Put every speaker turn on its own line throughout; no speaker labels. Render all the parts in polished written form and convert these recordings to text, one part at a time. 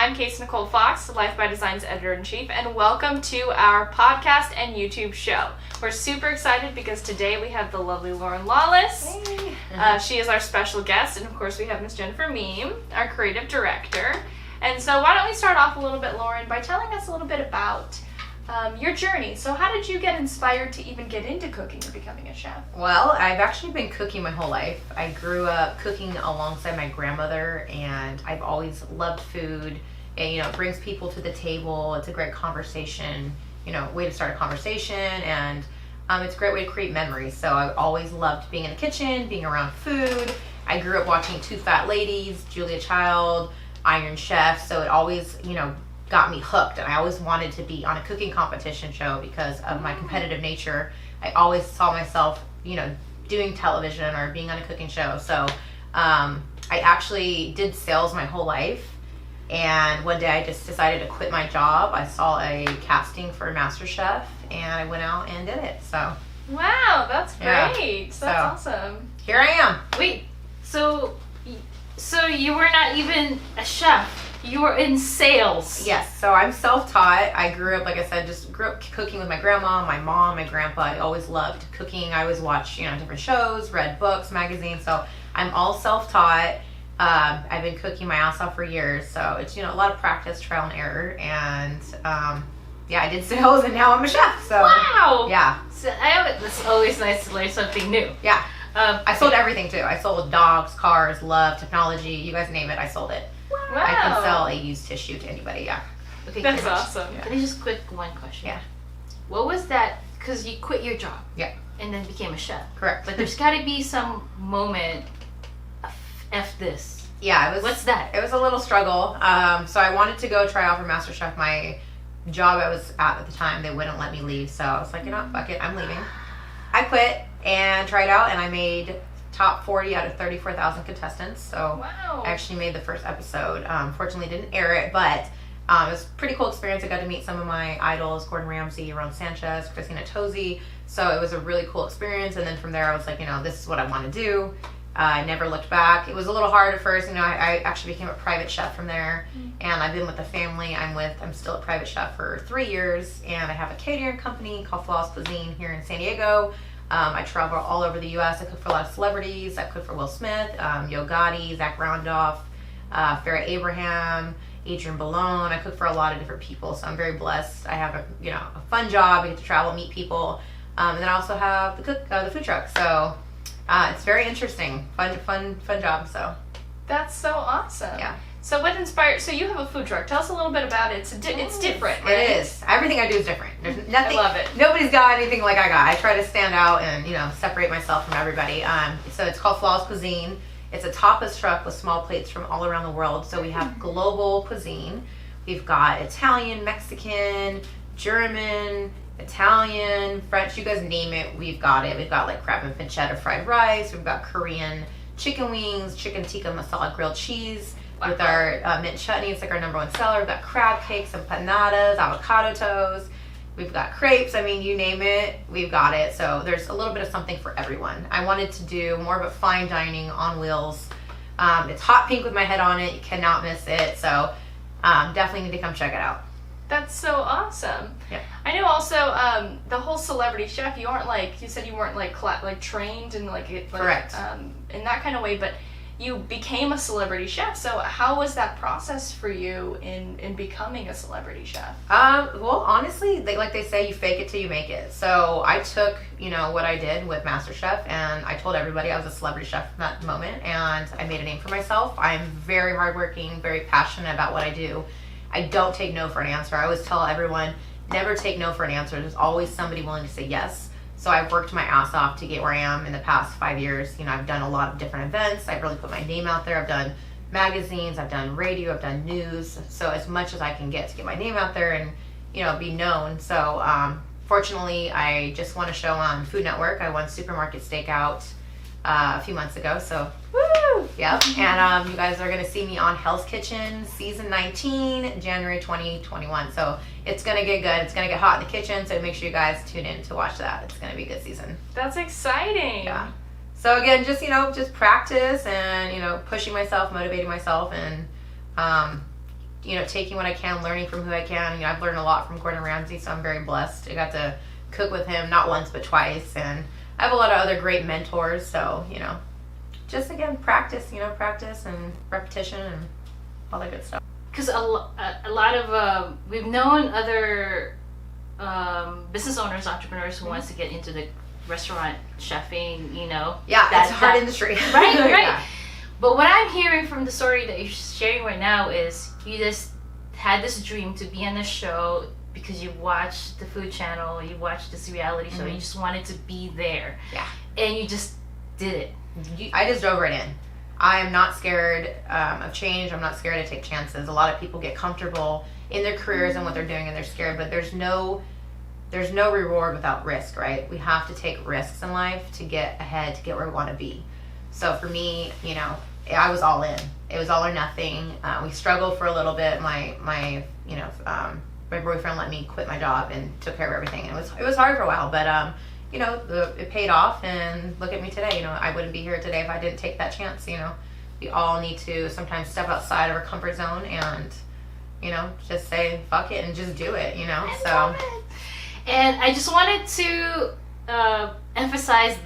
I'm Nicole Fox, Life by Design's editor-in-chief, and welcome to our podcast and YouTube show. We're super excited because today we have the lovely Lauren Lawless.
Hey.
She is our special guest, and of course we have Miss Jennifer Meim, our creative director. And so why don't we start off a little bit, Lauren, by telling us a little bit about your journey. So how did you get inspired to even get into cooking and becoming a chef?
Well, I've actually been cooking my whole life. I grew up cooking alongside my grandmother, and I've always loved food. And, it brings people to the table. It's a great conversation, way to start a conversation, and it's a great way to create memories. So I've always loved being in the kitchen, being around food. I grew up watching Two Fat Ladies, Julia Child, Iron Chef, so it always, got me hooked, and I always wanted to be on a cooking competition show because of my competitive nature. I always saw myself, doing television or being on a cooking show. So I actually did sales my whole life, and one day I just decided to quit my job. I saw a casting for Masterchef, and I went out and did it. So
wow, that's great.
Yeah.
That's awesome.
Here I am.
Wait, so you were not even a chef. You were in sales.
Yes, so I'm self-taught. I grew up, like I said, just grew up cooking with my grandma, my mom, my grandpa. I always loved cooking. I always watched, different shows, read books, magazines. So I'm all self-taught. I've been cooking my ass off for years. So it's, a lot of practice, trial and error. And I did sales, and now I'm a chef. So
wow.
Yeah.
So it's always nice to learn something new.
Yeah. I sold everything too. I sold dogs, cars, love, technology. You guys name it, I sold it.
Wow.
I can sell a used tissue to anybody, yeah.
Okay,
That's awesome.
Yeah.
Can I just quick one question?
Yeah.
What was that? Because you quit your job.
Yeah.
And then became a chef.
Correct.
But there's got to be some moment of F this.
Yeah, it was.
What's that?
It was a little struggle. So I wanted to go try out for Masterchef. My job I was at the time, they wouldn't let me leave. So I was like, fuck it, I'm leaving. I quit and tried out, and I made top 40 out of 34,000 contestants. So
Wow.
I actually made the first episode. Fortunately, didn't air it, but it was a pretty cool experience. I got to meet some of my idols, Gordon Ramsay, Ron Sanchez, Christina Tosi. So it was a really cool experience. And then from there, I was like, this is what I want to do. I never looked back. It was a little hard at first. I actually became a private chef from there. And I've been with the family I'm still a private chef for 3 years. And I have a catering company called Flawless Cuisine here in San Diego. I travel all over the U.S. I cook for a lot of celebrities. I cook for Will Smith, Yo Gotti, Zach Randolph, Farrah Abraham, Adrian Ballone. I cook for a lot of different people, so I'm very blessed. I have a fun job. I get to travel, meet people, and then I also have the food truck. So it's very interesting, fun job. So
That's so awesome.
Yeah.
So what inspired? So you have a food truck. Tell us a little bit about it. It's different, right?
It is. Everything I do is different. There's nothing.
I love it.
Nobody's got anything like I got. I try to stand out and separate myself from everybody. So it's called Flawless Cuisine. It's a tapas truck with small plates from all around the world. So we have global cuisine. We've got Italian, Mexican, German, Italian, French. You guys name it, we've got it. We've got like crab and pancetta fried rice. We've got Korean chicken wings, chicken tikka masala grilled cheese. With our mint chutney, it's like our number one seller. We've got crab cakes, empanadas, avocado toast. We've got crepes. You name it, we've got it. So there's a little bit of something for everyone. I wanted to do more of a fine dining on wheels. It's hot pink with my head on it. You cannot miss it. So definitely need to come check it out.
That's so awesome.
Yeah.
I know also the whole celebrity chef. You aren't you said you weren't trained in
Correct.
In that kind of way, but you became a celebrity chef. So how was that process for you in becoming a celebrity chef?
Well, honestly, like they say, you fake it till you make it. So I took, what I did with MasterChef, and I told everybody I was a celebrity chef from that moment, and I made a name for myself. I'm very hardworking, very passionate about what I do. I don't take no for an answer. I always tell everyone, never take no for an answer. There's always somebody willing to say yes. So I've worked my ass off to get where I am in the past 5 years. I've done a lot of different events. I've really put my name out there. I've done magazines, I've done radio, I've done news. So as much as I can get to get my name out there and, be known. So fortunately, I just won a show on Food Network. I won Supermarket Stakeout a few months ago. So, woo! Yep. And you guys are going to see me on Hell's Kitchen season 19, January 2021. So it's going to get good. It's going to get hot in the kitchen. So make sure you guys tune in to watch that. It's going to be a good season.
That's exciting.
Yeah. So again, just practice and, pushing myself, motivating myself, and taking what I can, learning from who I can. I've learned a lot from Gordon Ramsay, so I'm very blessed. I got to cook with him not once but twice, and I have a lot of other great mentors. So just again practice and repetition and all that good stuff.
Because a lot of we've known other business owners, entrepreneurs who wants to get into the restaurant chefing.
It's a hard industry.
Right.
Yeah.
But what I'm hearing from the story that you're sharing right now is you just had this dream to be on a show because you watched the Food Channel, you watched this reality show, you just wanted to be there.
Yeah.
And you just did it.
I just dove right in. I am not scared of change. I'm not scared to take chances. A lot of people get comfortable in their careers and what they're doing and they're scared, but there's no reward without risk, right? We have to take risks in life to get ahead, to get where we want to be. So for me, I was all in. It was all or nothing. We struggled for a little bit. My boyfriend let me quit my job and took care of everything. It was hard for a while, but it paid off. And look at me today. I wouldn't be here today if I didn't take that chance. We all need to sometimes step outside of our comfort zone and just say fuck it and just do it. So.
And I just wanted to emphasize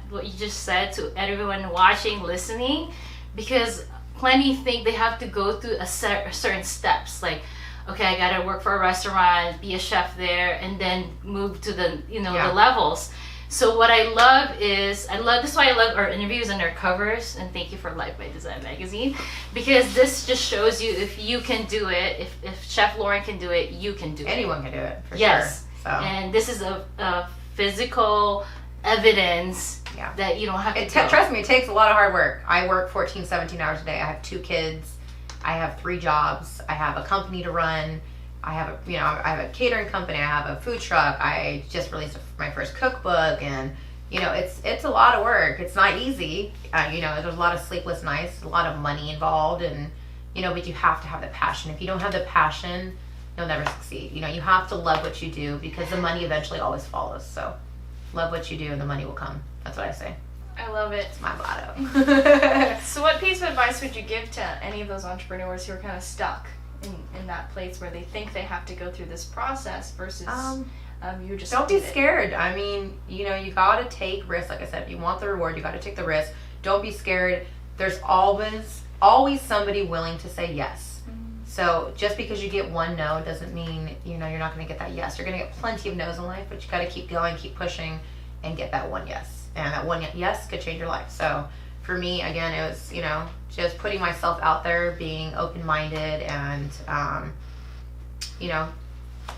what you just said to everyone watching, listening, because plenty think they have to go through certain steps. Like, okay, I gotta work for a restaurant, be a chef there, and then move to the the levels. So what I love is, this is why I love our interviews and our covers, and thank you for Life by Design magazine, because this just shows you if you can do it, if Chef Lauren can do it, you can do it.
Anyone can do it, for
yes.
sure. So.
And this is a physical evidence that you don't have to
trust me, it takes a lot of hard work. I work 14, 17 hours a day. I have 2 kids. I have 3 jobs. I have a company to run. I have a catering company. I have a food truck. I just released my first cookbook, and it's a lot of work. It's not easy. There's a lot of sleepless nights, a lot of money involved, and but you have to have the passion. If you don't have the passion, you'll never succeed. You have to love what you do, because the money eventually always follows. So love what you do and the money will come. That's what I say.
I love it.
It's my motto.
So what piece of advice would you give to any of those entrepreneurs who are kind of stuck in that place where they think they have to go through this process versus you just
don't be scared. I mean, you got to take risks. Like I said, if you want the reward, you got to take the risk. Don't be scared. There's always somebody willing to say yes. So just because you get one no doesn't mean you're not going to get that yes. You're going to get plenty of no's in life, but you got to keep going, keep pushing, and get that one yes. And that one yes could change your life. So for me, again, it was just putting myself out there, being open-minded, and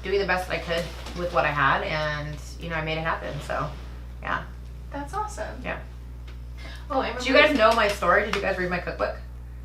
doing the best that I could with what I had, and I made it happen. So yeah,
that's awesome.
Yeah.
Oh,
did you guys know my story? Did you guys read my cookbook?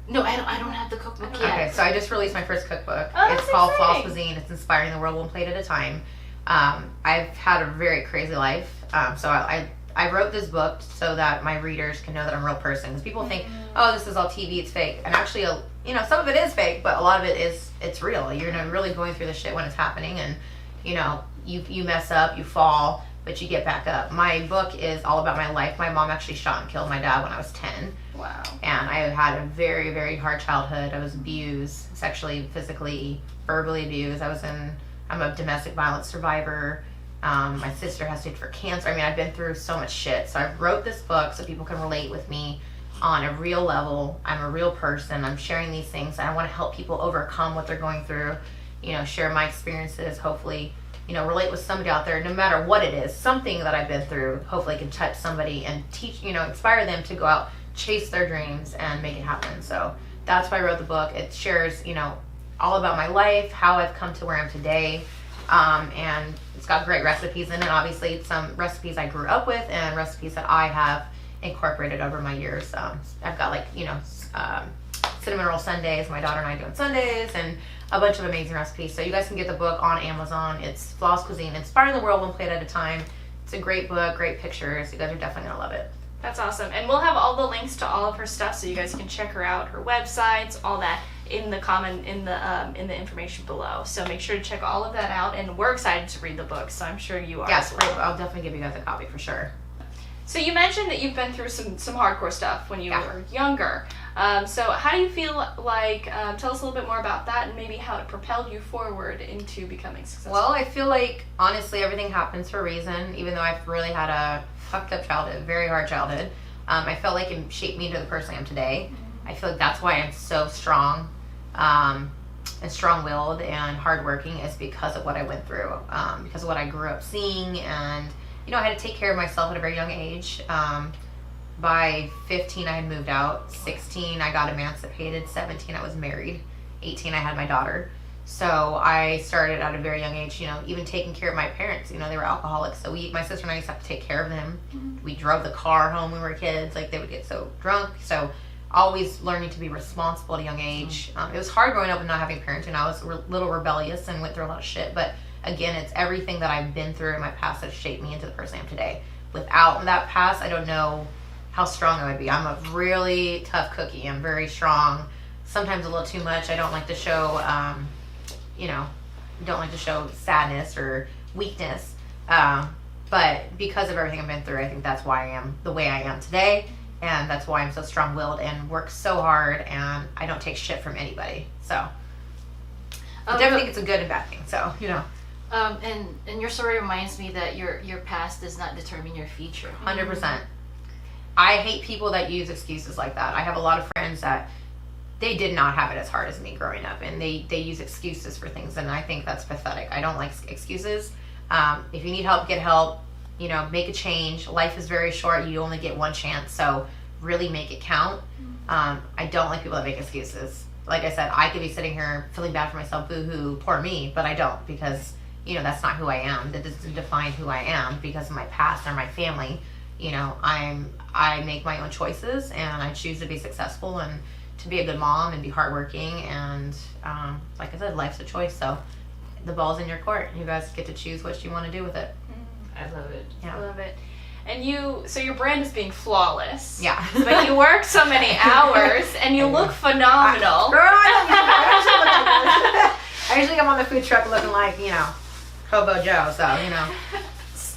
No, I don't have the cookbook yet.
Okay, so I just released my first cookbook.
Oh,
it's called
exciting.
Flawless Cuisine. It's inspiring the world one plate at a time. I've had a very crazy life, so I wrote this book so that my readers can know that I'm a real person. Because people think, oh, this is all TV, it's fake. And actually, some of it is fake, but a lot of it it's real. You're really going through the shit when it's happening, and you mess up, you fall, but you get back up. My book is all about my life. My mom actually shot and killed my dad when I was 10.
Wow.
And I had a very, very hard childhood. I was abused, sexually, physically, verbally abused. I'm a domestic violence survivor. My sister has staged for cancer. I mean, I've been through so much shit. So I wrote this book so people can relate with me on a real level. I'm a real person. I'm sharing these things. And I want to help people overcome what they're going through, share my experiences, hopefully, relate with somebody out there, no matter what it is, something that I've been through, hopefully can touch somebody and teach, inspire them to go out, chase their dreams and make it happen. So that's why I wrote the book. It shares, all about my life, how I've come to where I'm today. And it's got great recipes in it. Obviously, some recipes I grew up with and recipes that I have incorporated over my years. I've got cinnamon roll sundaes. My daughter and I doing Sundays, and a bunch of amazing recipes. So you guys can get the book on Amazon. It's Flawless Cuisine, Inspiring the World One Plate at a Time. It's a great book, great pictures. You guys are definitely gonna love it.
That's awesome. And we'll have all the links to all of her stuff so you guys can check her out, her websites, all that in the information below. So make sure to check all of that out, and we're excited to read the book, so I'm sure you are as well.
I'll definitely give you guys a copy for sure.
So you mentioned that you've been through some hardcore stuff when you were younger. So how do you feel like, tell us a little bit more about that and maybe how it propelled you forward into becoming successful?
Well, I feel like, honestly, everything happens for a reason, even though I've really had a fucked up childhood, very hard childhood. I felt like it shaped me into the person I am today. I feel like that's why I'm so strong and strong-willed and hardworking, is because of what I went through, because of what I grew up seeing. And, I had to take care of myself at a very young age. By 15, I had moved out. 16, I got emancipated. 17, I was married. 18, I had my daughter. So I started at a very young age, even taking care of my parents. They were alcoholics. So my sister and I used to have to take care of them. We drove the car home when we were kids. Like, they would get so drunk. So always learning to be responsible at a young age. It was hard growing up and not having parents. I was a little rebellious and went through a lot of shit. But again, it's everything that I've been through in my past that shaped me into the person I am today. Without that past, I don't know how strong I would be. I'm a really tough cookie. I'm very strong. Sometimes a little too much. I don't like to show, don't like to show sadness or weakness. But because of everything I've been through, I think that's why I am the way I am today. And that's why I'm so strong-willed and work so hard, and I don't take shit from anybody. So I definitely think it's a good and bad thing. So,
And your story reminds me that your past does not determine your future.
100%. I hate people that use excuses like that. I have a lot of friends that they did not have it as hard as me growing up, and they use excuses for things, and I think that's pathetic. I don't like excuses. If you need help, get help. Make a change. Life is very short. You only get one chance, so really make it count. I don't like people that make excuses. Like I said, I could be sitting here feeling bad for myself, boo-hoo, poor me, but I don't, because, that's not who I am. That doesn't define who I am because of my past or my family. I make my own choices, and I choose to be successful and to be a good mom and be hardworking. And like I said, life's a choice, so the ball's in your court. You guys get to choose what you want to do with it.
I love it.
Yeah. I love it. And so your brand is being flawless.
Yeah.
But you work so many hours, and you look phenomenal.
I usually come on the food truck looking like, Hobo Joe, so,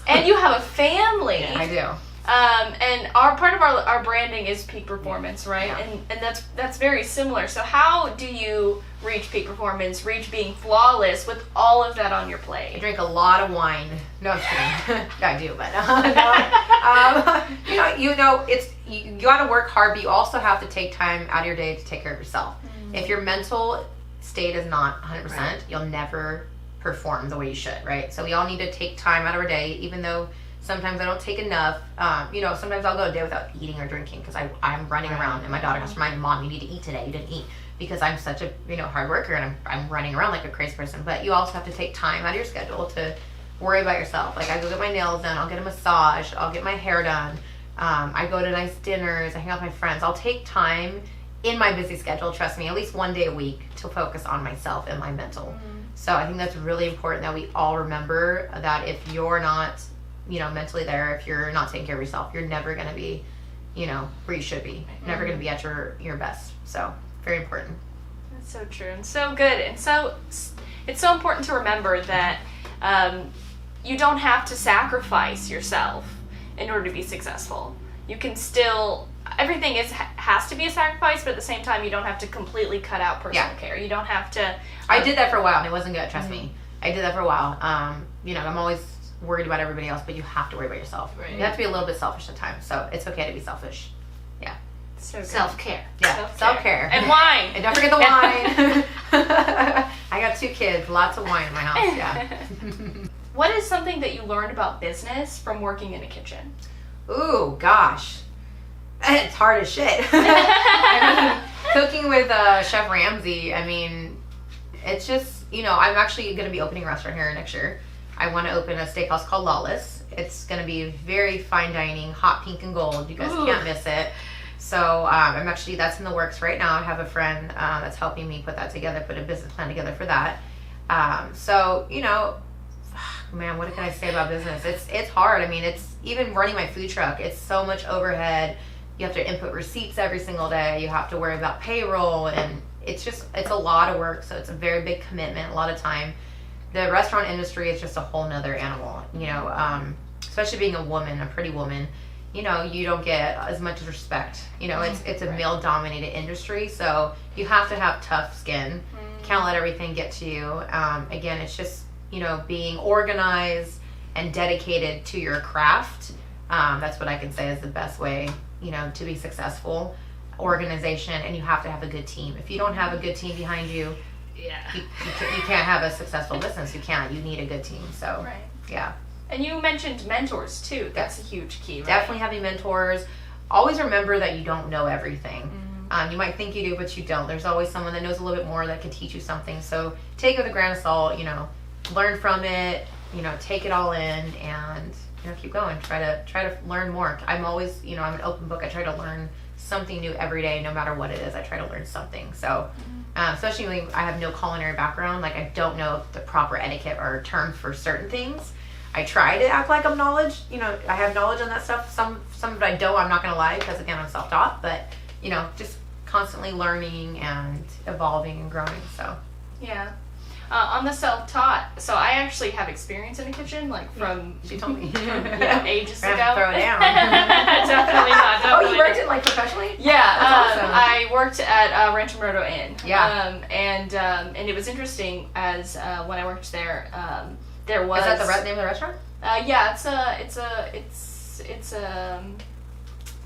And you have a family.
Yeah, I do.
And part of our branding is peak performance, right? Yeah. And that's very similar. So how do you reach peak performance, reach being flawless with all of that on your plate?
I drink a lot of wine. No, I'm kidding. I do, but you got to work hard, but you also have to take time out of your day to take care of yourself. Mm-hmm. If your mental state is not 100%, right, you'll never perform the way you should, right? So we all need to take time out of our day, even though sometimes I don't take enough. Sometimes I'll go a day without eating or drinking because I'm running around, and my daughter has to remind me, Mom, you need to eat today. You didn't eat, because I'm such a hard worker, and I'm running around like a crazy person. But you also have to take time out of your schedule to worry about yourself. Like, I go get my nails done, I'll get a massage, I'll get my hair done. I go to nice dinners, I hang out with my friends. I'll take time in my busy schedule, trust me, at least one day a week to focus on myself and my mental. Mm-hmm. So I think that's really important that we all remember that if you're not mentally there, if you're not taking care of yourself, you're never going to be, where you should be. You're never going to be at your best. So, very important.
That's so true and so good. And so, it's so important to remember that you don't have to sacrifice yourself in order to be successful. You can still, everything has to be a sacrifice, but at the same time, you don't have to completely cut out personal care. You don't have to.
I did that for a while, and it wasn't good, trust me. I did that for a while. I'm always worried about everybody else, but you have to worry about yourself. Right. You have to be a little bit selfish at times, so it's okay to be selfish. Yeah.
So
self-care.
Yeah, self-care.
And wine.
And don't forget the wine. I got 2 kids, lots of wine in my house, yeah.
What is something that you learned about business from working in a kitchen?
Ooh, gosh. It's hard as shit. I mean, cooking with Chef Ramsay, it's just, I'm actually going to be opening a restaurant here next year. I want to open a steakhouse called Lawless. It's going to be very fine dining, hot pink and gold. You guys can't miss it. So that's in the works right now. I have a friend that's helping me put that together, put a business plan together for that. Man, what can I say about business? It's hard. It's even running my food truck. It's so much overhead. You have to input receipts every single day. You have to worry about payroll, and it's a lot of work. So it's a very big commitment, a lot of time. The restaurant industry is just a whole nother animal, especially being a woman, a pretty woman. you know, you don't get as much respect. You know, it's a male dominated industry, so you have to have tough skin. Can't let everything get to you. Again, it's just, you know, being organized and dedicated to your craft. That's what I can say is the best way, you know, to be successful. Organization, and you have to have a good team. If you don't have a good team behind you, you can't have a successful business. You can't. You need a good team. So, yeah.
And you mentioned mentors too. That's a huge key, right?
Definitely having mentors. Always remember that you don't know everything. You might think you do, but you don't. There's always someone that knows a little bit more that can teach you something. So take it with a grain of salt. You know, learn from it. You know, take it all in, and you know, keep going. Try to learn more. I'm always, you know, I'm an open book. I try to learn something new every day, no matter what it is. I try to learn something. So, especially when I have no culinary background, like I don't know the proper etiquette or terms for certain things. I try to act like I'm knowledge. You know, I have knowledge on that stuff. Some of it I don't. I'm not gonna lie, because again, I'm self-taught. But you know, just constantly learning and evolving and growing. So,
yeah. On the self-taught, so I actually have experience in the kitchen, like from
she told me
ages ago.
Throw it down.
Definitely not.
Oh, you worked in like professionally?
Yeah,
awesome.
I worked at Rancho Murdo Inn.
Yeah.
And it was interesting as when I worked there, there was.
Is that the name of the restaurant?
Yeah, it's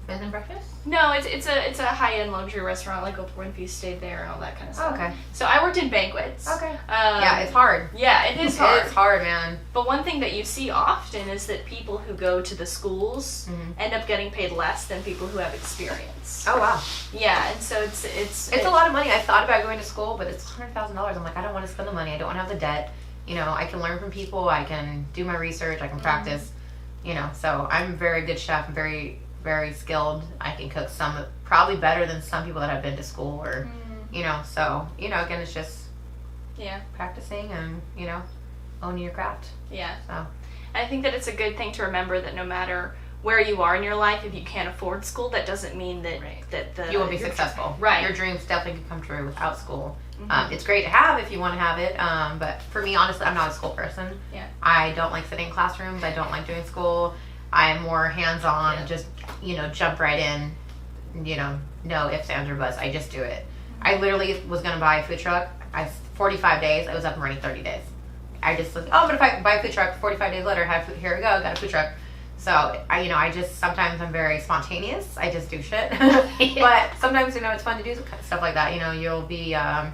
Bed and breakfast?
No, it's a high-end luxury restaurant, like Oprah Winfrey stayed there and all that kind of stuff.
Okay.
So I worked in banquets.
Okay. Yeah, it's hard.
Yeah, it is hard.
It's hard, man.
But one thing that you see often is that people who go to the schools end up getting paid less than people who have experience.
Oh, wow.
Yeah, and so it's
a lot of money. I thought about going to school, but it's $100,000. I'm like, I don't want to spend the money. I don't want to have the debt. You know, I can learn from people. I can do my research. I can practice. You know, so I'm a very good chef. I'm very, very skilled. I can cook probably better than some people that have been to school or, you know, so, you know, again, it's just practicing and, you know, owning your craft.
Yeah.
So
I think that it's a good thing to remember that no matter where you are in your life, if you can't afford school, that doesn't mean that
you won't be successful.
Right.
Your dreams definitely can come true without school. It's great to have if you want to have it, but for me, honestly, I'm not a school person.
Yeah.
I don't like sitting in classrooms. I don't like doing school. I'm more hands-on, just, you know, jump right in, you know, no ifs, ands, or buts. I just do it. I literally was going to buy a food truck. 45 days, I was up and running 30 days. I just was, but if I buy a food truck, 45 days later, here we go, got a food truck. So, I just, sometimes I'm very spontaneous. I just do shit. But sometimes, you know, it's fun to do stuff like that. You know, you'll be, I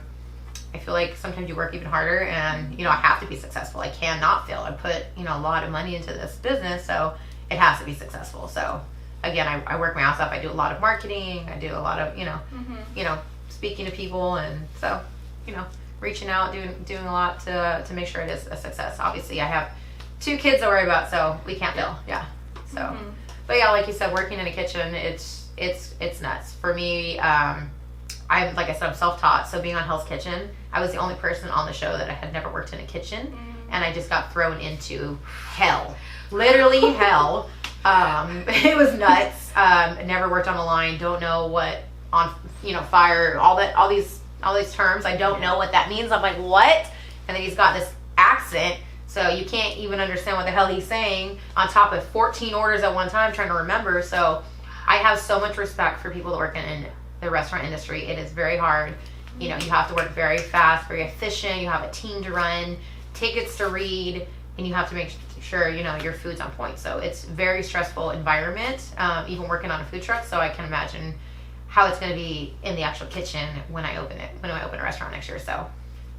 feel like sometimes you work even harder and, you know, I have to be successful. I cannot fail. I put, you know, a lot of money into this business, so it has to be successful. So, again, I work my ass off. I do a lot of marketing. I do a lot of, you know, speaking to people. And so, you know, reaching out, doing a lot to make sure it is a success. Obviously, I have 2 kids to worry about, so we can't fail. Yeah. So, but yeah, like you said, working in a kitchen, it's nuts. For me, like I said, I'm self-taught, so being on Hell's Kitchen, I was the only person on the show that I had never worked in a kitchen, and I just got thrown into hell. Literally hell. It was nuts. Never worked on a line, don't know what on, you know, fire, all these terms. I don't know what that means. I'm like, what? And then he's got this accent, so you can't even understand what the hell he's saying, on top of 14 orders at one time trying to remember. So I have so much respect for people that work in the restaurant industry. It is very hard. You know, you have to work very fast, very efficient. You have a team to run, tickets to read, and you have to make sure, you know, your food's on point. So it's a very stressful environment, even working on a food truck. So I can imagine how it's going to be in the actual kitchen when I open a restaurant next year. So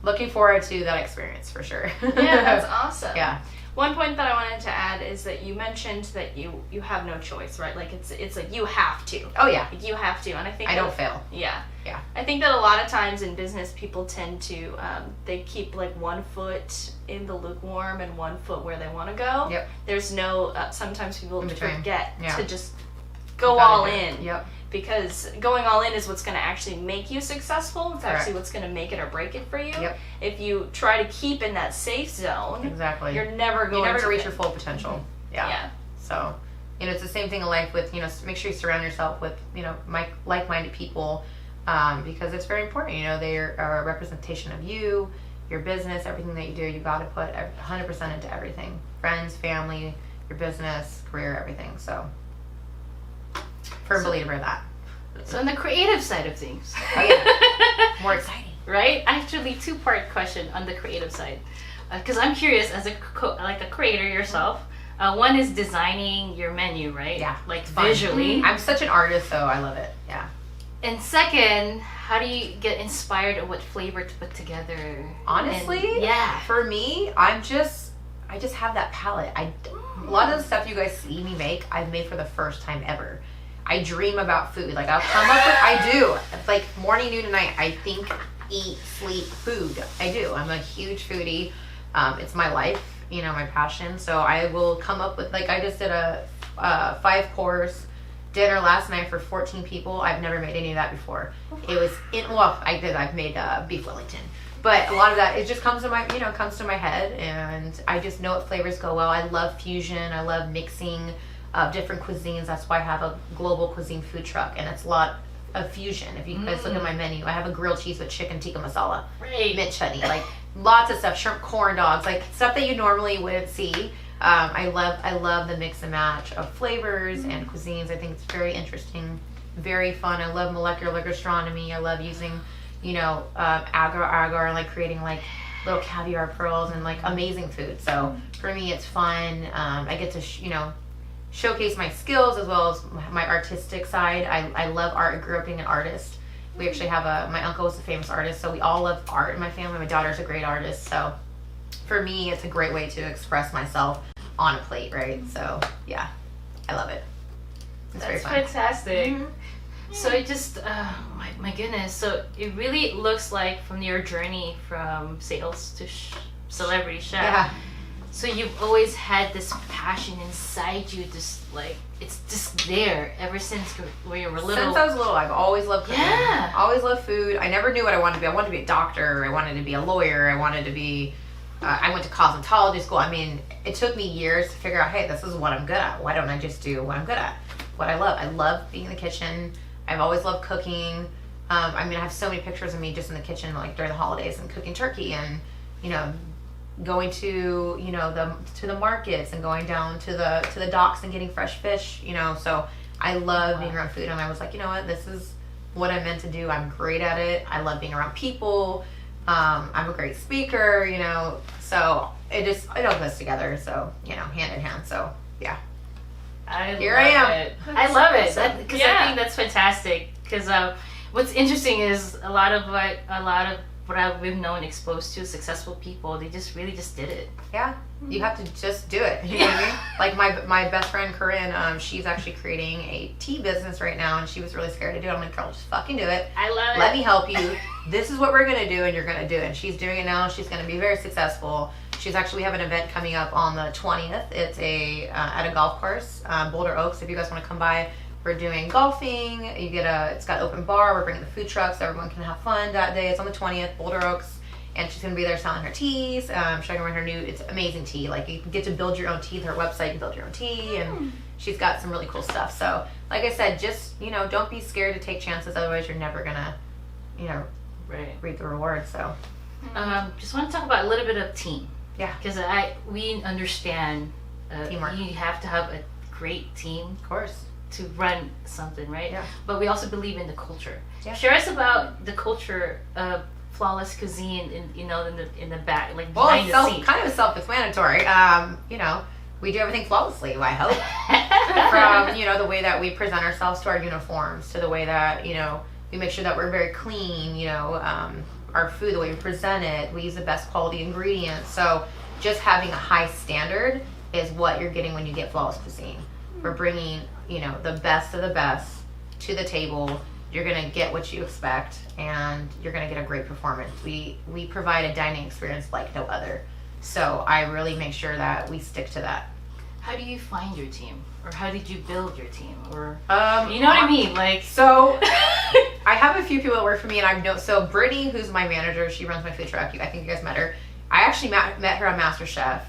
looking forward to that experience for sure.
Yeah, that's awesome.
Yeah.
One point that I wanted to add is that you mentioned that you have no choice, right? Like it's like you have to.
Oh yeah.
Like you have to, and I think
I don't fail.
Yeah.
Yeah.
I think that a lot of times in business, people tend to they keep like one foot in the lukewarm and one foot where they want to go.
Yep.
There's no. Sometimes people forget to just
You
go all in.
Yep.
Because going all in is what's going to actually make you successful. It's
Correct.
actually what's going to make it or break it for you.
Yep.
If you try to keep in that safe zone,
Exactly.
you're never going
to reach
get-
your full potential. Yeah.
Yeah.
So, you know, it's the same thing in life with, you know, make sure you surround yourself with, you know, like-minded people, because it's very important. You know, they are a representation of you, your business, everything that you do. You got to put 100% into everything. Friends, family, your business, career, everything. So, Firm believer of that.
So on the creative side of things.
Oh yeah, more exciting.
Right? Actually, two-part question on the creative side, because I'm curious as a like a creator yourself. One is designing your menu, right?
Yeah,
like
it's fun.
visually.
I'm such an artist, so I love it. Yeah.
And second, how do you get inspired of what flavor to put together?
Honestly,
And, yeah.
For me, I just have that palette. A lot of the stuff you guys see me make, I've made for the first time ever. I dream about food. Like I'll come up with, I do. Like morning, noon, and night. I think, eat, sleep, food. I do. I'm a huge foodie. It's my life, you know, my passion. So I will come up with, like I just did a 5-course dinner last night for 14 people. I've never made any of that before. It was I've made beef Wellington. But a lot of that, it just comes to my, comes to my head, and I just know what flavors go well. I love fusion. I love mixing different cuisines. That's why I have a global cuisine food truck, and it's a lot of fusion. If you guys look at my menu, I have a grilled cheese with chicken tikka masala, mint chutney, like lots of stuff, shrimp corn dogs, like stuff that you normally wouldn't see. I love the mix and match of flavors and cuisines. I think it's very interesting, very fun. I love molecular gastronomy. I love using, agar, and like creating like little caviar pearls and like amazing food. So for me, it's fun. I get to, showcase my skills as well as my artistic side. I love art. I grew up being an artist. We actually have my uncle was a famous artist, so we all love art in my family. My daughter's a great artist, so for me, it's a great way to express myself on a plate, right? So yeah, I love it. It's very fun.
Fantastic. So it just, my goodness. So it really looks like from your journey from sales to celebrity chef.
Yeah.
So you've always had this passion inside you, just like it's just there ever since when you were little.
Since I was little, I've always loved cooking.
Yeah.
Always loved food. I never knew what I wanted to be. I wanted to be a doctor. I wanted to be a lawyer. I wanted to be. I went to cosmetology school. I mean, it took me years to figure out, hey, this is what I'm good at. Why don't I just do what I'm good at? What I love. I love being in the kitchen. I've always loved cooking. I have so many pictures of me just in the kitchen, like during the holidays, and cooking turkey, and going to the markets and going down to the docks and getting fresh fish. So I love being around food, and I was like, you know what, this is what I'm meant to do. I'm great at it. I love being around people. I'm a great speaker. So it all goes together. So hand in hand. So yeah. Here I am.
I love it because I think that's fantastic. Because what's interesting is a lot of what we've known exposed to successful people, they just really just did it.
Yeah, you have to just do it. You know what I mean? Like my best friend Corinne, she's actually creating a tea business right now, and she was really scared to do it. I'm like, girl, just fucking do it.
I love it.
Let me help you. This is what we're gonna do, and you're gonna do it. And she's doing it now. She's gonna be very successful. We have an event coming up on the 20th. It's at a golf course, Boulder Oaks. If you guys want to come by, we're doing golfing. It's got open bar. We're bringing the food trucks. So everyone can have fun that day. It's on the 20th, Boulder Oaks, and she's gonna be there selling her teas, showing everyone her new. It's amazing tea. Like you can get to build your own tea. Her website, you can build your own tea, and she's got some really cool stuff. So, like I said, just don't be scared to take chances. Otherwise, you're never gonna, reap the rewards. So,
just want to talk about a little bit of team.
Yeah,
because we understand
teamwork.
You have to have a great team,
of course,
to run something, right?
Yeah.
But we also believe in the culture.
Yeah.
Share us about the culture of Flawless Cuisine in the back, like
well,
behind the scenes.
Kind of self-explanatory. We do everything flawlessly, I hope. From the way that we present ourselves to our uniforms, to the way that we make sure that we're very clean. Our food, the way we present it, we use the best quality ingredients. So just having a high standard is what you're getting when you get Flawless Cuisine. We're bringing, the best of the best to the table. You're going to get what you expect, and you're going to get a great performance. We provide a dining experience like no other. So I really make sure that we stick to that.
How do you find your team? Or how did you build your team? Or
you
know what I mean? Like,
so I have a few people that work for me, and so Brittany, who's my manager, she runs my food truck. I think you guys met her. I actually met her on Masterchef.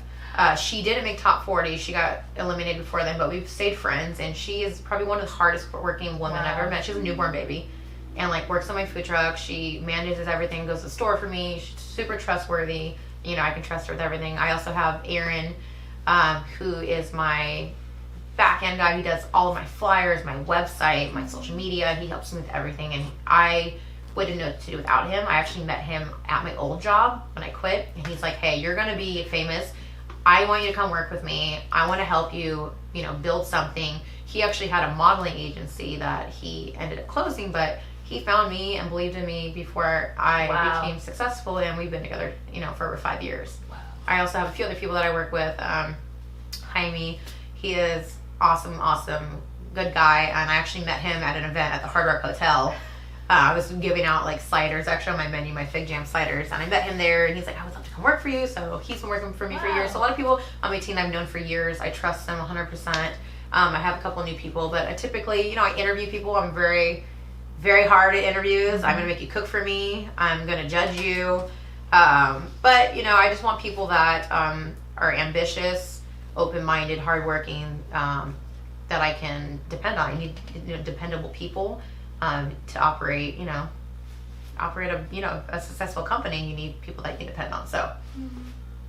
She didn't make top 40. She got eliminated before then, but we've stayed friends, and she is probably one of the hardest working women I've ever met. She's a newborn baby, and works on my food truck. She manages everything, goes to the store for me. She's super trustworthy. I can trust her with everything. I also have Erin, who is my back end guy. He does all of my flyers, my website, my social media. He helps me with everything, and I wouldn't know what to do without him. I actually met him at my old job when I quit, and he's like, hey, you're gonna be famous. I want you to come work with me. I want to help you, you know, build something. He actually had a modeling agency that he ended up closing, but he found me and believed in me before I became successful, and we've been together, you know, for over 5 years.
Wow.
I also have a few other people that I work with. Jaime, he is awesome, good guy, and I actually met him at an event at the Hard Rock Hotel. I was giving out like ciders, actually on my menu, my Fig Jam ciders, and I met him there, and he's like, I would love to come work for you. So he's been working for me for years. So a lot of people on my team I've known for years. I trust them 100%. I have a couple new people, but I typically, you know, I interview people. I'm very, very hard at interviews. I'm gonna make you cook for me. I'm gonna judge you. But you know, I just want people that are ambitious, open-minded, hardworking, that I can depend on. I need, you know, dependable people. To operate a successful company, you need people that you can depend on. So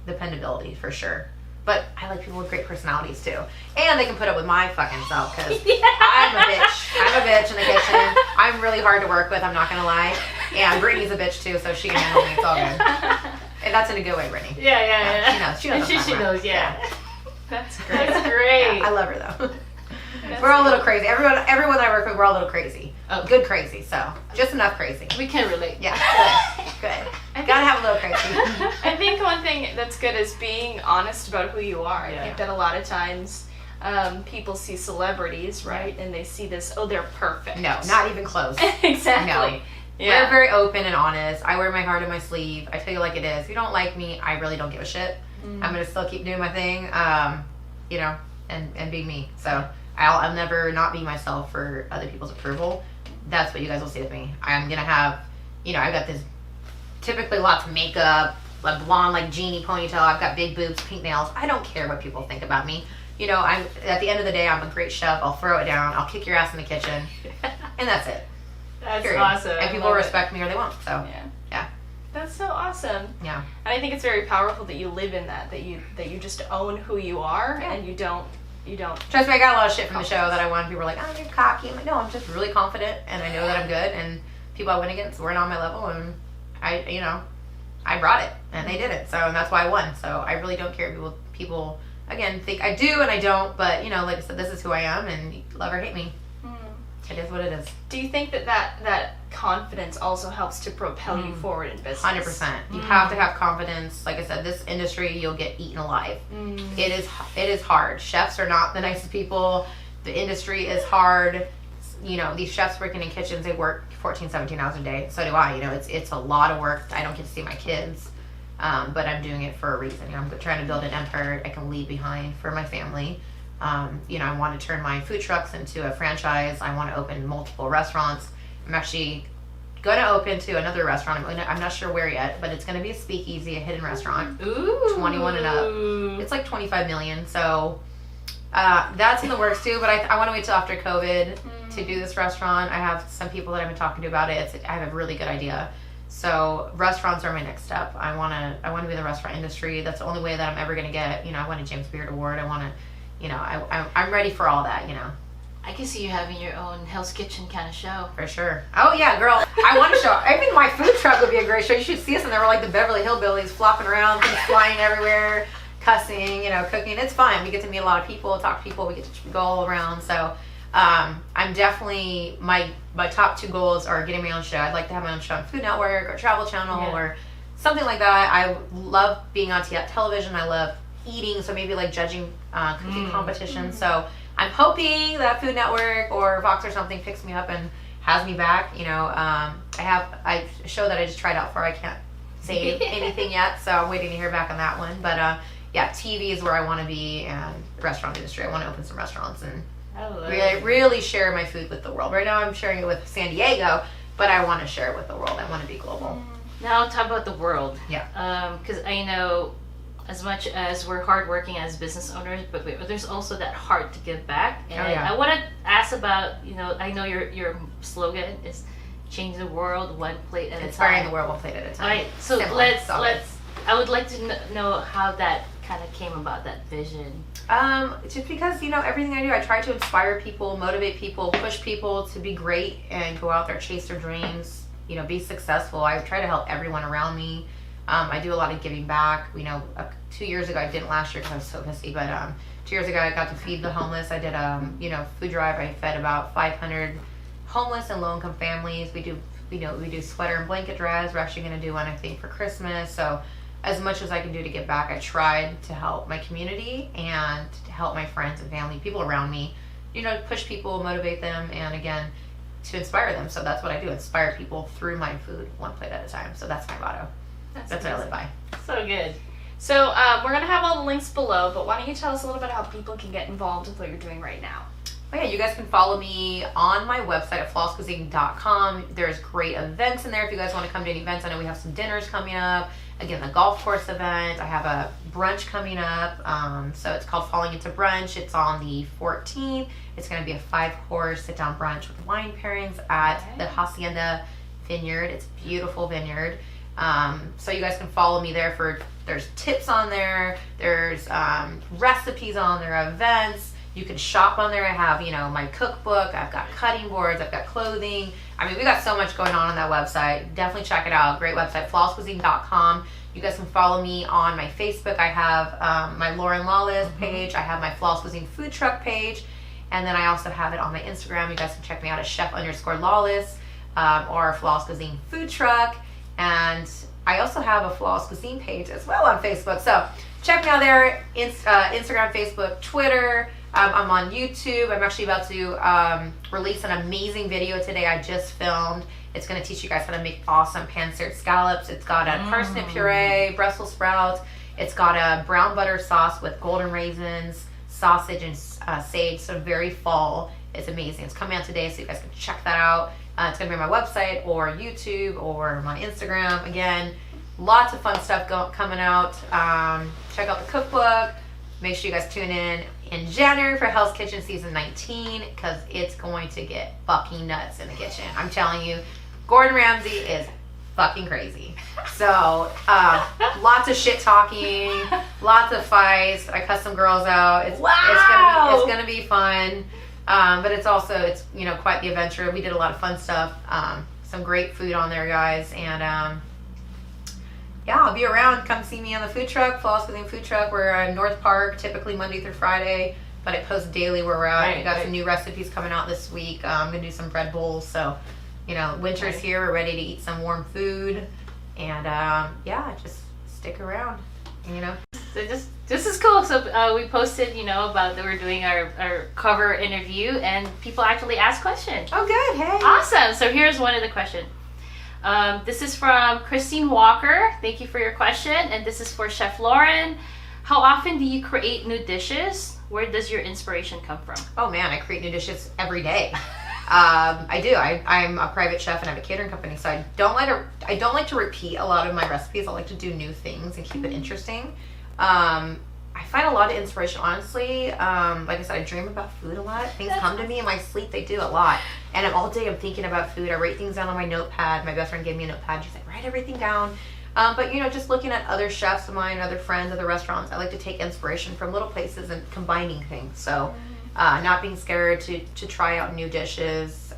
dependability for sure. But I like people with great personalities too, and they can put up with my fucking self, because I'm a bitch. I'm a bitch in the kitchen. I'm really hard to work with. I'm not gonna lie. And Brittany's a bitch too, so she can handle me. It's all good. And that's in a good way, Brittany.
Yeah.
She knows.
She knows. Yeah.
That's great.
That's great.
Yeah, I love her though. We're all a little crazy. Everyone I work with, we're all a little crazy.
Oh.
Good crazy. So just enough crazy.
We can relate.
Yeah, good. Gotta have a little crazy.
I think one thing that's good is being honest about who you are.
Yeah.
I think that a lot of times people see celebrities, right, and they see this, oh, they're perfect.
No, not even close.
Exactly.
No.
Yeah.
We're very open and honest. I wear my heart on my sleeve. I tell you like it is. If you don't like me, I really don't give a shit. I'm gonna still keep doing my thing, you know, and be me. So I'll never not be myself for other people's approval. That's what you guys will see with me. I'm gonna have, you know, I've got this typically lots of makeup, a blonde like genie ponytail. I've got big boobs, pink nails. I don't care what people think about me. You know, I'm at the end of the day, I'm a great chef. I'll throw it down. I'll kick your ass in the kitchen, and that's it.
That's
Period.
awesome.
And people respect me or they won't. So yeah.
That's so awesome.
Yeah.
And I think it's very powerful that you live in that you just own who you are,
Yeah.
and you don't.
Trust me, I got a lot of shit from the show that I won. People were like, oh, you're cocky. I'm like, no, I'm just really confident, and I know that I'm good, and people I win against weren't on my level, and I brought it, and they did it, so, and that's why I won. So I really don't care if people again, think I do and I don't, but, you know, like I said, this is who I am, and you love or hate me. It is what it is.
Do you think that confidence also helps to propel you forward in business?
100%. You have to have confidence. Like I said, this industry, you'll get eaten alive. It is hard. Chefs are not the nicest people. The industry is hard. You know, these chefs working in kitchens, they work 14, 17 hours a day. So do I. You know, it's a lot of work. I don't get to see my kids, but I'm doing it for a reason. You know, I'm trying to build an empire I can leave behind for my family. You know, I want to turn my food trucks into a franchise. I want to open multiple restaurants. I'm actually going to open to another restaurant. I'm not sure where yet, but it's going to be a speakeasy, a hidden restaurant.
Ooh.
21 and up. It's like 25 million. So that's in the works too, but I want to wait till after COVID to do this restaurant. I have some people that I've been talking to about it. I have a really good idea. So restaurants are my next step. I want to be in the restaurant industry. That's the only way that I'm ever going to get, you know, I want a James Beard Award. I want to, you know, I'm ready for all that, you know.
I can see you having your own Hell's Kitchen kind of show.
For sure. Oh, yeah, girl. I want to show. I think my food truck would be a great show. You should see us in there. We're like the Beverly Hillbillies flopping around, things flying everywhere, cussing, you know, cooking. It's fun. We get to meet a lot of people, talk to people. We get to go all around. So I'm definitely, my top two goals are getting my own show. I'd like to have my own show on Food Network or Travel Channel or something like that. I love being on television. I love eating, so maybe like judging cooking competitions. So I'm hoping that Food Network or Fox or something picks me up and has me back. You know, I have a show that I just tried out for. I can't say anything yet, so I'm waiting to hear back on that one. But yeah, TV is where I want to be, and the restaurant industry. I want to open some restaurants and really share my food with the world. Right now I'm sharing it with San Diego, but I want to share it with the world. I want to be global.
Now talk about the world.
Yeah.
Because I know, as much as we're hardworking as business owners, but there's also that heart to give back. And I want to ask about, you know, I know your slogan is change the world one plate at a time.
Inspiring the world one plate at a time.
All right, so
Simple,
let's. I would like to know how that kind of came about, that vision.
Just because, everything I do, I try to inspire people, motivate people, push people to be great and go out there, chase their dreams, be successful. I try to help everyone around me. I do a lot of giving back. 2 years ago, I didn't last year because I was so pissy, but 2 years ago, I got to feed the homeless. I did food drive. I fed about 500 homeless and low-income families. We do sweater and blanket drives. We're actually going to do one, I think, for Christmas. So as much as I can do to give back, I tried to help my community and to help my friends and family, people around me, push people, motivate them, and again, to inspire them. So that's what I do, inspire people through my food, one plate at a time. So that's my motto. That's what I live by.
So good.
So we're going to have all the links below, but why don't you tell us a little bit how people can get involved with what you're doing right now?
Oh yeah, you guys can follow me on my website at flawlesscuisine.com. There's great events in there if you guys want to come to any events. I know we have some dinners coming up. Again, the golf course event. I have a brunch coming up. So it's called Falling Into Brunch. It's on the 14th. It's going to be a 5-course sit-down brunch with wine pairings at the Hacienda Vineyard. It's a beautiful vineyard. So you guys can follow me there there's tips on there. There's recipes on there, events. You can shop on there. I have, my cookbook. I've got cutting boards. I've got clothing. I mean, we got so much going on that website. Definitely check it out. Great website, flawlesscuisine.com. You guys can follow me on my Facebook. I have my Lauren Lawless page. I have my Flawless Cuisine food truck page. And then I also have it on my Instagram. You guys can check me out at chef_Lawless or Flawless Cuisine food truck. And I also have a Flawless Cuisine page as well on Facebook. So check me out there, Instagram, Facebook, Twitter. I'm on YouTube. I'm actually about to release an amazing video today I just filmed. It's going to teach you guys how to make awesome pan-seared scallops. It's got a parsnip puree, Brussels sprouts. It's got a brown butter sauce with golden raisins, sausage, and sage. So very fall. It's amazing. It's coming out today, so you guys can check that out. It's going to be on my website or YouTube or my Instagram. Again, lots of fun stuff coming out. Check out the cookbook. Make sure you guys tune in January for Hell's Kitchen Season 19 because it's going to get fucking nuts in the kitchen. I'm telling you, Gordon Ramsay is fucking crazy. So, lots of shit talking, lots of fights. I cuss some girls out. It's gonna be fun. But it's quite the adventure. We did a lot of fun stuff. Some great food on there, guys. And I'll be around. Come see me on the food truck, Flawless Cuisine food truck. We're in North Park, typically Monday through Friday, but I post daily where we're at. We got some new recipes coming out this week. I'm gonna do some bread bowls. So, winter's here. We're ready to eat some warm food, and just stick around.
So this is cool. So we posted, about that we're doing our cover interview, and people actually ask questions.
Oh, good. Hey.
Awesome. So here's one of the questions. This is from Christine Walker. Thank you for your question. And this is for Chef Lauren. How often do you create new dishes? Where does your inspiration come from?
Oh man, I create new dishes every day. I do. I'm a private chef and I have a catering company, so I don't like to repeat a lot of my recipes. I like to do new things and keep it interesting. I find a lot of inspiration, honestly. Like I said, I dream about food a lot. Things come to me in my sleep. They do a lot. And all day I'm thinking about food. I write things down on my notepad. My best friend gave me a notepad. She's like, write everything down. But just looking at other chefs of mine, other friends, other restaurants, I like to take inspiration from little places and combining things. So not being scared to try out new dishes.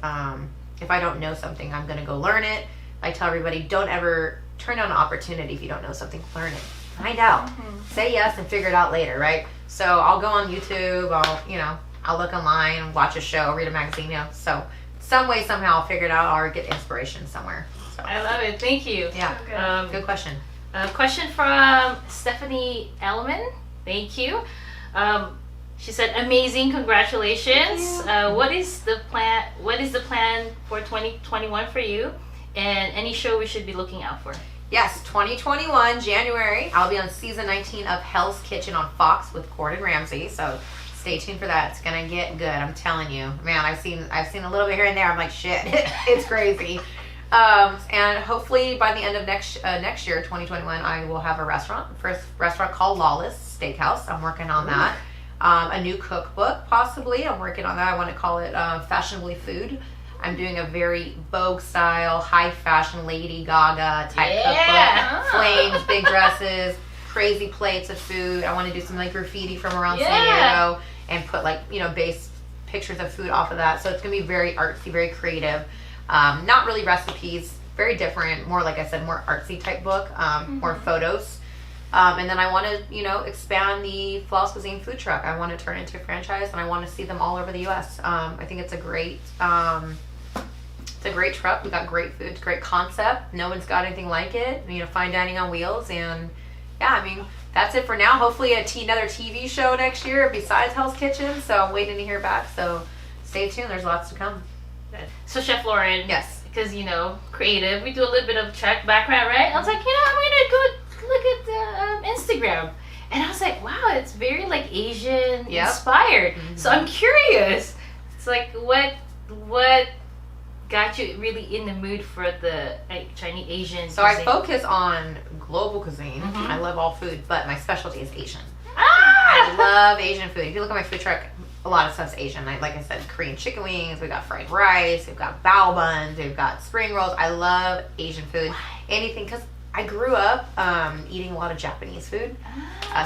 If I don't know something, I'm going to go learn it. I tell everybody, don't ever turn down an opportunity if you don't know something. Learn it. Find out. Say yes and figure it out later, right? So I'll go on YouTube. I'll look online, watch a show, read a magazine. So some way, somehow, I'll figure it out or get inspiration somewhere. So.
I love it. Thank you.
Yeah. Good question.
A question from Stephanie Elman. Thank you. She said, "Amazing, congratulations. What is the plan? What is the plan for 2021 for you? And any show we should be looking out for?"
Yes, 2021 January. I'll be on season 19 of Hell's Kitchen on Fox with Gordon Ramsay. So stay tuned for that. It's gonna get good. I'm telling you, man. I've seen a little bit here and there. I'm like, shit, it's crazy. And hopefully by the end of next year, 2021, I will have a restaurant. First restaurant called Lawless Steakhouse. I'm working on that. A new cookbook, possibly. I'm working on that. I want to call it Fashionably Food. I'm doing a very Vogue style, high fashion Lady Gaga type cookbook. Flames, big dresses. crazy plates of food. I want to do some like graffiti from around San
Yeah.
Diego and put like, you know, base pictures of food off of that. So it's gonna be very artsy, very creative. Not really recipes, very different. More, like I said, more artsy type book, more photos. And then I want to, you know, expand the Flawless Cuisine food truck. I want to turn it into a franchise, and I want to see them all over the U.S. I think it's a great truck. We got great food, great concept. No one's got anything like it. You know, fine dining on wheels, and yeah, I mean, that's it for now. Hopefully another TV show next year besides Hell's Kitchen. So I'm waiting to hear back. So stay tuned. There's lots to come.
So Chef Lauren,
Yes.
because you know, creative, we do a little bit of track background, right? I was like, you know, I'm gonna go look at the Instagram, and I was like, wow, it's very like Asian inspired. So I'm curious. It's like what got you really in the mood for the Chinese Asian?
So
cuisine?
I focus on global cuisine. I love all food, but my specialty is Asian.
Ah!
I love Asian food. If you look at my food truck, a lot of stuff's Asian. Like I said, Korean chicken wings, we've got fried rice, we've got bao buns, we've got spring rolls. I love Asian food. Anything, because I grew up eating a lot of Japanese food.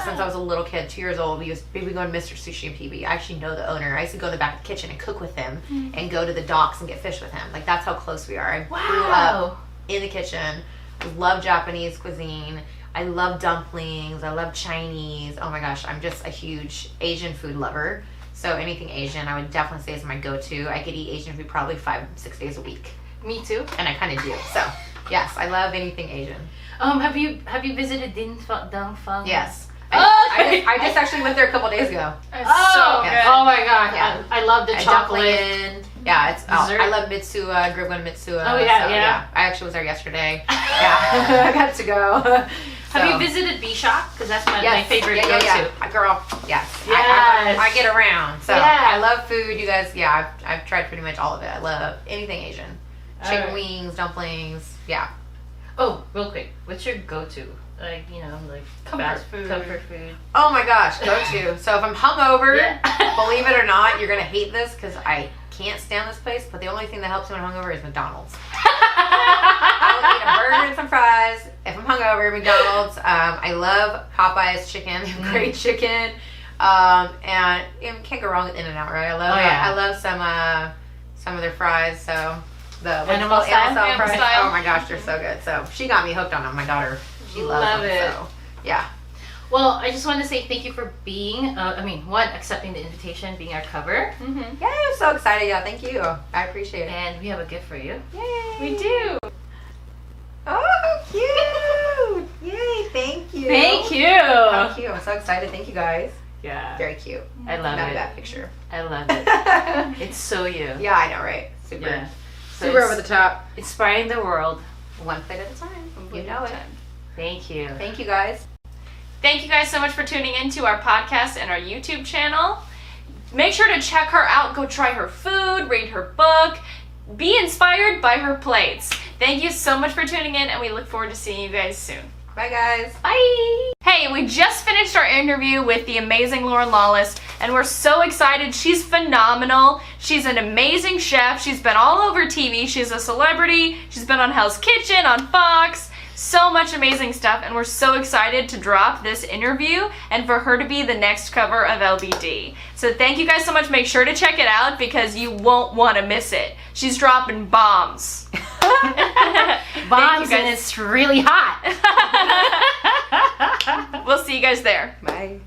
Since I was a little kid, 2 years old, we'd be going to Mr. Sushi and PB. I actually know the owner. I used to go in the back of the kitchen and cook with him and go to the docks and get fish with him. Like, that's how close we are. I grew up in the kitchen. Love Japanese cuisine. I love dumplings. I love Chinese. Oh my gosh, I'm just a huge Asian food lover. So anything Asian, I would definitely say is my go-to. I could eat Asian food probably 5-6 days a week.
Me too.
And I kind of do. So, yes, I love anything Asian.
Have you visited Dang Fang?
Yes.
Oh,
I just actually went there a couple days ago.
It's so good.
Oh my god.
Yeah.
I love the chocolate.
Dumpling. Yeah, it's.
Dessert.
I love Mitsuya. Grew up going to Mitsuya.
Oh, yeah, yeah.
I actually was there yesterday. Yeah, I got to go.
Have you visited B-Shop? Because that's my favorite go-to.
Yeah. Girl, yes.
Yes.
I get around. So
Yeah.
I love food. You guys, yeah, I've tried pretty much all of it. I love anything Asian. Chicken wings, dumplings. Yeah.
Oh, real quick. What's your go-to? Like, you know, like
Comfort food.
Comfort food.
Oh my gosh, go-to. So if I'm hungover,
Yeah.
believe it or not, you're going to hate this because I can't stand this place, but the only thing that helps me when I'm hungover is McDonald's. I'll eat a burger and some fries. If I'm hungover, McDonald's. I love Popeye's chicken. They have great chicken. And you can't go wrong with In-N-Out, right? I love some of their fries. So the
Animal style
fries.
style.
Oh my gosh, they're so good. So she got me hooked on them. My daughter, she loves
Love
them.
it.
So yeah.
Well, I just want to say thank you for being, accepting the invitation, being our cover.
Yeah, I'm so excited. Yeah, thank you. I appreciate it.
And we have a gift for you.
Yay.
We do.
Oh, cute. Yay, thank you.
Thank you.
Thank you. I'm so excited. Thank you guys.
Yeah.
Very cute.
I love
Not
it.
a bad picture.
I love it. It's so you.
Yeah, I know, right? Super.
Yeah. So
Super
it's
over the top.
Inspiring the world.
One plate at a time. You know it.
Thank you.
Thank you guys.
Thank you guys so much for tuning in to our podcast and our YouTube channel. Make sure to check her out. Go try her food, read her book, be inspired by her plates. Thank you so much for tuning in, and we look forward to seeing you guys soon.
Bye, guys.
Bye! Hey, we just finished our interview with the amazing Lauren Lawless, and we're so excited. She's phenomenal. She's an amazing chef. She's been all over TV. She's a celebrity. She's been on Hell's Kitchen, on Fox. So much amazing stuff, and we're so excited to drop this interview and for her to be the next cover of LBD. So thank you guys so much. Make sure to check it out because you won't want to miss it. She's dropping bombs.
Bombs, and it's really hot.
We'll see you guys there.
Bye.